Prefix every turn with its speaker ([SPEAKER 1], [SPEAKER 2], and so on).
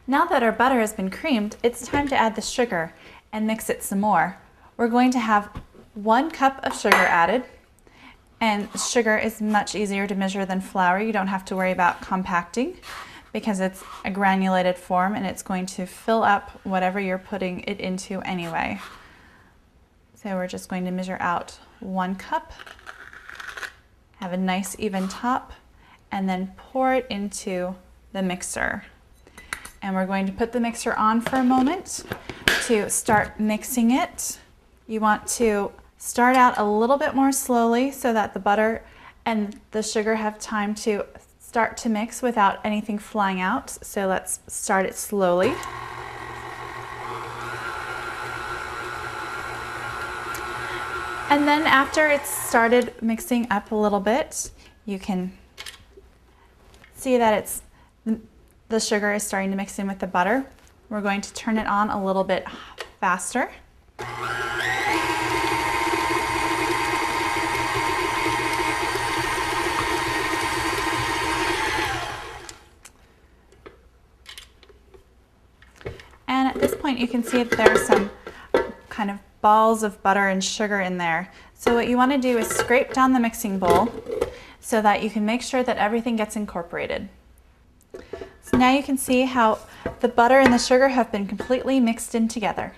[SPEAKER 1] Now that our butter has been creamed, it's time to add the sugar and mix it some more. We're going to have 1 cup of sugar added, and sugar is much easier to measure than flour. You don't have to worry about compacting because it's a granulated form and it's going to fill up whatever you're putting it into anyway. So we're just going to measure out 1 cup, have a nice even top, and then pour it into the mixer. And we're going to put the mixer on for a moment to start mixing it. You want to start out a little bit more slowly so that the butter and the sugar have time to start to mix without anything flying out. So let's start it slowly. And then after it's started mixing up a little bit, you can see that the sugar is starting to mix in with the butter. We're going to turn it on a little bit faster. And at this point you can see that there are some kind of balls of butter and sugar in there. So what you want to do is scrape down the mixing bowl so that you can make sure that everything gets incorporated. So now you can see how the butter and the sugar have been completely mixed in together.